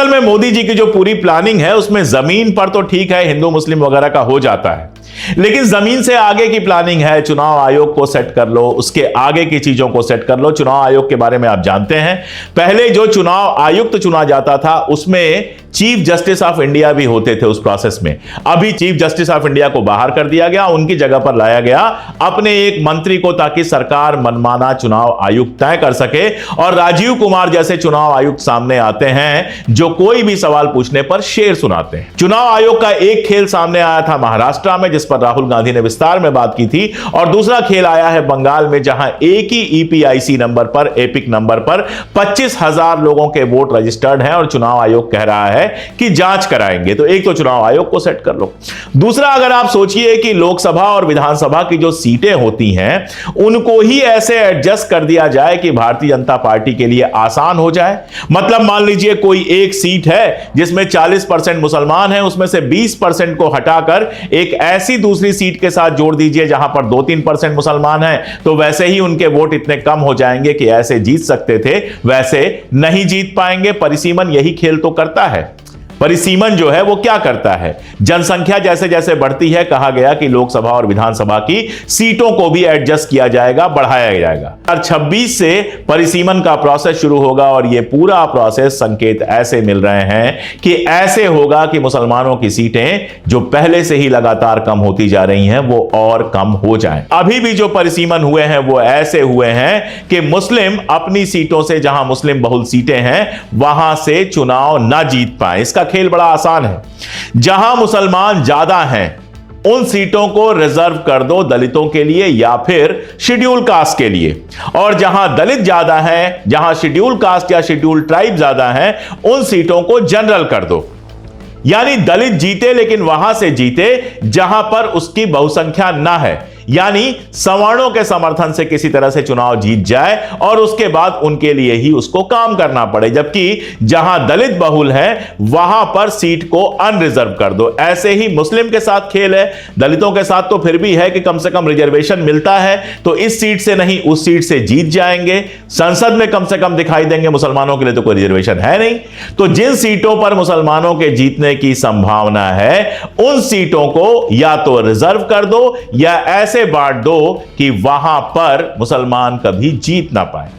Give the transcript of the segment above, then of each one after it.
असल में मोदी जी की जो पूरी प्लानिंग है उसमें जमीन पर तो ठीक है, हिंदू मुस्लिम वगैरह का हो जाता है, लेकिन जमीन से आगे की प्लानिंग है। चुनाव आयोग को सेट कर लो, उसके आगे की चीजों को सेट कर लो। चुनाव आयोग के बारे में आप जानते हैं, पहले जो चुनाव आयुक्त चुना जाता था उसमें चीफ जस्टिस ऑफ इंडिया भी होते थे उस प्रोसेस में। अभी चीफ जस्टिस ऑफ इंडिया को बाहर कर दिया गया, उनकी जगह पर लाया गया अपने एक मंत्री को, ताकि सरकार मनमाना चुनाव आयुक्त तय कर सके। और राजीव कुमार जैसे चुनाव आयुक्त सामने आते हैं जो कोई भी सवाल पूछने पर शेर सुनाते हैं। चुनाव आयोग का एक खेल सामने आया था महाराष्ट्र में, जिस पर राहुल गांधी ने विस्तार में बात की थी, और दूसरा खेल आया है बंगाल में, जहां एक ही ईपीआईसी नंबर पर, एपिक नंबर पर 25,000 लोगों के वोट रजिस्टर्ड हैं और चुनाव आयोग कह रहा है कि जांच कराएंगे। तो एक तो चुनाव आयोग को सेट कर लो। दूसरा, अगर आप सोचिए कि लोकसभा और विधानसभा की जो सीटें होती हैं उनको ही ऐसे एडजस्ट कर दिया जाए कि भारतीय जनता पार्टी के लिए आसान हो जाए। मतलब मान लीजिए कोई एक सीट है जिसमें 40% मुसलमान हैं, उसमें से 20% को हटाकर एक ऐसी दूसरी सीट के साथ जोड़ दीजिए जहां पर 2-3% मुसलमान हैं, तो वैसे ही उनके वोट इतने कम हो जाएंगे कि ऐसे जीत सकते थे वैसे नहीं जीत पाएंगे। परिसीमन यही खेल तो करता है। परिसीमन जो है वो क्या करता है, जनसंख्या जैसे जैसे बढ़ती है, कहा गया कि लोकसभा और विधानसभा की सीटों को भी एडजस्ट किया जाएगा, बढ़ाया जाएगा। 2026 से परिसीमन का प्रोसेस शुरू होगा और ये पूरा प्रोसेस, संकेत ऐसे मिल रहे हैं कि ऐसे होगा कि मुसलमानों की सीटें जो पहले से ही लगातार कम होती जा रही हैं वो और कम हो जाएं। अभी भी जो परिसीमन हुए हैं वो ऐसे हुए हैं कि मुस्लिम अपनी सीटों से, जहां मुस्लिम बहुल सीटें हैं, वहां से चुनाव ना जीत पाए। इसका खेल बड़ा आसान है। जहां मुसलमान ज्यादा हैं उन सीटों को रिजर्व कर दो दलितों के लिए या फिर शेड्यूल कास्ट के लिए, और जहां दलित ज्यादा हैं, जहां शेड्यूल कास्ट या शेड्यूल ट्राइब ज्यादा हैं, उन सीटों को जनरल कर दो। यानी दलित जीते, लेकिन वहां से जीते जहां पर उसकी बहुसंख्या ना है, यानी सवर्णों के समर्थन से किसी तरह से चुनाव जीत जाए और उसके बाद उनके लिए ही उसको काम करना पड़े। जबकि जहां दलित बहुल है वहां पर सीट को अनरिजर्व कर दो। ऐसे ही मुस्लिम के साथ खेल है, दलितों के साथ तो फिर भी है कि कम से कम रिजर्वेशन मिलता है, तो इस सीट से नहीं उस सीट से जीत जाएंगे, संसद में कम से कम दिखाई देंगे। मुसलमानों के लिए तो कोई रिजर्वेशन है नहीं, तो जिन सीटों पर मुसलमानों के जीतने की संभावना है उन सीटों को या तो रिजर्व कर दो या ऐसे बांट दो कि वहां पर मुसलमान कभी जीत ना पाए।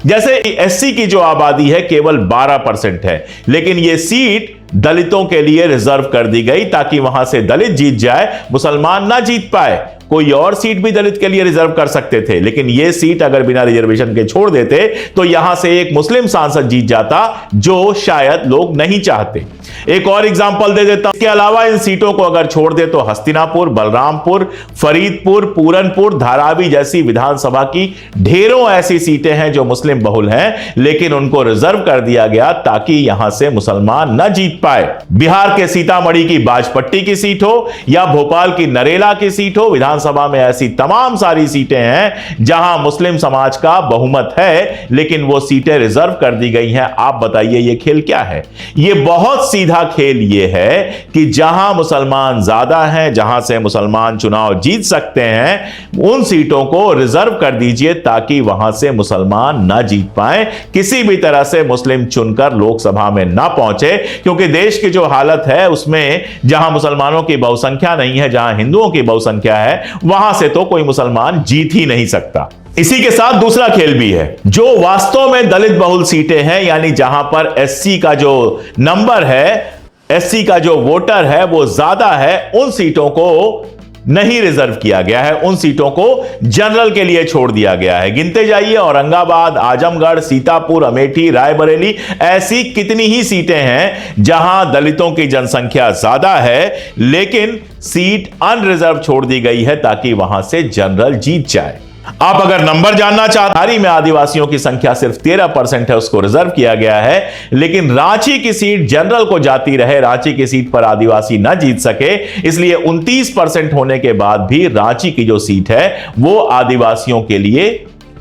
जैसे एससी की जो आबादी है केवल 12% है, लेकिन यह सीट दलितों के लिए रिजर्व कर दी गई ताकि वहां से दलित जीत जाए, मुसलमान ना जीत पाए। कोई और सीट भी दलित के लिए रिजर्व कर सकते थे, लेकिन यह सीट अगर बिना रिजर्वेशन के छोड़ देते तो यहां से एक मुस्लिम सांसद जीत जाता, जो शायद लोग नहीं चाहते। एक और एग्जांपल दे देता हूं। इसके अलावा इन सीटों को अगर छोड़ दे तो हस्तिनापुर, बलरामपुर, फरीदपुर, पूरनपुर, धारावी जैसी विधानसभा की ढेरों ऐसी सीटें हैं जो मुस्लिम बहुल हैं, लेकिन उनको रिजर्व कर दिया गया ताकि यहां से मुसलमान न जीत पाए। बिहार के सीतामढ़ी की बाजपट्टी की सीट हो या भोपाल की नरेला की सीट हो, विधानसभा में ऐसी तमाम सारी सीटें हैं जहां मुस्लिम समाज का बहुमत है, लेकिन वो सीटें रिजर्व कर दी गई हैं। आप बताइए ये खेल क्या है? ये बहुत सीधा खेल ये है कि जहां मुसलमान ज्यादा हैं, जहां से मुसलमान चुनाव जीत सकते हैं, उन सीटों को रिजर्व कर दीजिए ताकि वहां से मुसलमान ना जीत पाए, किसी भी तरह से मुस्लिम चुनकर लोकसभा में ना पहुंचे। क्योंकि देश की जो हालत है उसमें जहां मुसलमानों की बहुसंख्या नहीं है, जहां हिंदुओं की बहुसंख्या है, वहां से तो कोई मुसलमान जीत ही नहीं सकता। इसी के साथ दूसरा खेल भी है, जो वास्तव में दलित बहुल सीटें हैं, यानी जहां पर एससी का जो नंबर है, एससी का जो वोटर है वो ज्यादा है, उन सीटों को नहीं रिजर्व किया गया है, उन सीटों को जनरल के लिए छोड़ दिया गया है। गिनते जाइए, औरंगाबाद, आजमगढ़, सीतापुर, अमेठी, रायबरेली, ऐसी कितनी ही सीटें हैं जहां दलितों की जनसंख्या ज्यादा है, लेकिन सीट अनरिजर्व छोड़ दी गई है ताकि वहां से जनरल जीत जाए। आप अगर नंबर जानना चाहते हैं, में आदिवासियों की संख्या सिर्फ 13% है, उसको रिजर्व किया गया है, लेकिन रांची की सीट जनरल को जाती रहे, रांची की सीट पर आदिवासी ना जीत सके, इसलिए 29% होने के बाद भी रांची की जो सीट है वो आदिवासियों के लिए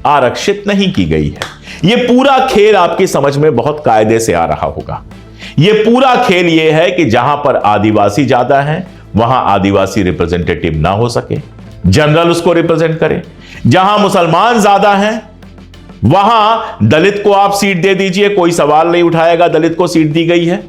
आरक्षित नहीं की गई है। यह पूरा खेल आपकी समझ में बहुत कायदे से आ रहा होगा। यह पूरा खेल यह है कि जहां पर आदिवासी ज्यादा है वहां आदिवासी रिप्रेजेंटेटिव ना हो सके, जनरल उसको रिप्रेजेंट करे। जहां मुसलमान ज्यादा हैं वहां दलित को आप सीट दे दीजिए, कोई सवाल नहीं उठाएगा, दलित को सीट दी गई है।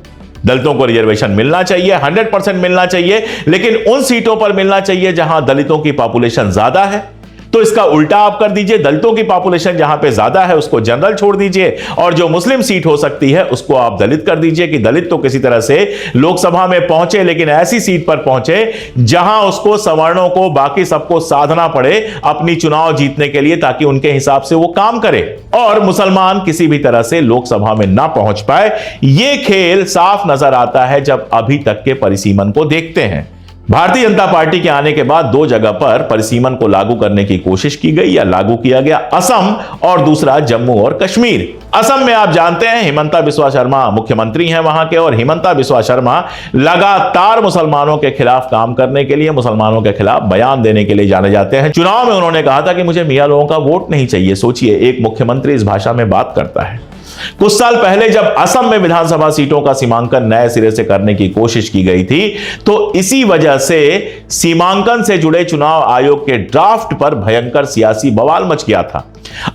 दलितों को रिजर्वेशन मिलना चाहिए, 100% मिलना चाहिए, लेकिन उन सीटों पर मिलना चाहिए जहां दलितों की पॉपुलेशन ज्यादा है। तो इसका उल्टा आप कर दीजिए, दलितों की पॉपुलेशन जहां पे ज्यादा है उसको जनरल छोड़ दीजिए, और जो मुस्लिम सीट हो सकती है उसको आप दलित कर दीजिए कि दलित तो किसी तरह से लोकसभा में पहुंचे, लेकिन ऐसी सीट पर पहुंचे जहां उसको सवर्णों को, बाकी सबको साधना पड़े अपनी चुनाव जीतने के लिए, ताकि उनके हिसाब से वो काम करे और मुसलमान किसी भी तरह से लोकसभा में ना पहुंच पाए। यह खेल साफ नजर आता है जब अभी तक के परिसीमन को देखते हैं। भारतीय जनता पार्टी के आने के बाद दो जगह पर परिसीमन को लागू करने की कोशिश की गई या लागू किया गया, असम और दूसरा जम्मू और कश्मीर। असम में आप जानते हैं हिमंता बिस्वा शर्मा मुख्यमंत्री हैं वहां के, और हिमंता बिस्वा शर्मा लगातार मुसलमानों के खिलाफ काम करने के लिए, मुसलमानों के खिलाफ बयान देने के लिए जाने जाते हैं। चुनाव में उन्होंने कहा था कि मुझे मियां लोगों का वोट नहीं चाहिए। सोचिए, एक मुख्यमंत्री इस भाषा में बात करता है। कुछ साल पहले जब असम में विधानसभा सीटों का सीमांकन नए सिरे से करने की कोशिश की गई थी, तो इसी वजह से सीमांकन से जुड़े चुनाव आयोग के ड्राफ्ट पर भयंकर सियासी बवाल मच गया था।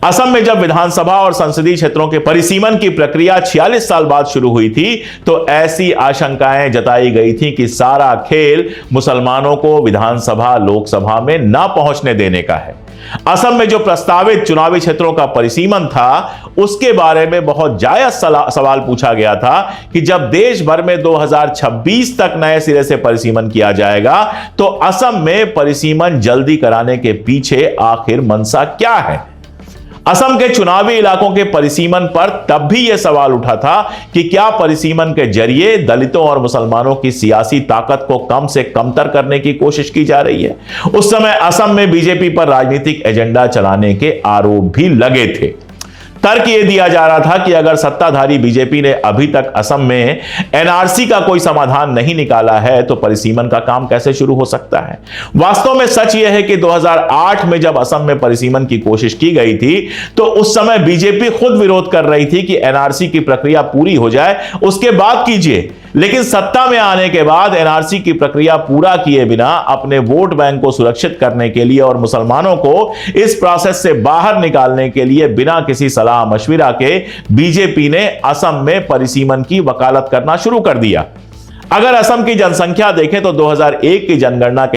असम में जब विधानसभा और संसदीय क्षेत्रों के परिसीमन की प्रक्रिया 46 साल बाद शुरू हुई थी, तो ऐसी आशंकाएं जताई गई थी कि सारा खेल मुसलमानों को विधानसभा लोकसभा में ना पहुंचने देने का है। असम में जो प्रस्तावित चुनावी क्षेत्रों का परिसीमन था, उसके बारे में बहुत जायज सवाल पूछा गया था कि जब देश भर में 2026 तक नए सिरे से परिसीमन किया जाएगा, तो असम में परिसीमन जल्दी कराने के पीछे आखिर मंशा क्या है। असम के चुनावी इलाकों के परिसीमन पर तब भी यह सवाल उठा था कि क्या परिसीमन के जरिए दलितों और मुसलमानों की सियासी ताकत को कम से कमतर करने की कोशिश की जा रही है। उस समय असम में बीजेपी पर राजनीतिक एजेंडा चलाने के आरोप भी लगे थे। तर्क यह दिया जा रहा था कि अगर सत्ताधारी बीजेपी ने अभी तक असम में एनआरसी का कोई समाधान नहीं निकाला है, तो परिसीमन का काम कैसे शुरू हो सकता है। वास्तव में सच यह है कि 2008 में जब असम में परिसीमन की कोशिश की गई थी, तो उस समय बीजेपी खुद विरोध कर रही थी कि एनआरसी की प्रक्रिया पूरी हो जाए, उसके बाद कीजिए। लेकिन सत्ता में आने के बाद एनआरसी की प्रक्रिया पूरा किए बिना अपने वोट बैंक को सुरक्षित करने के लिए और मुसलमानों को इस प्रोसेस से बाहर निकालने के लिए बिना किसी सलाह मशविरा के बीजेपी ने असम में परिसीमन की वकालत करना शुरू कर दिया। अगर असम की जनसंख्या देखें तो 2001 की जनगणना के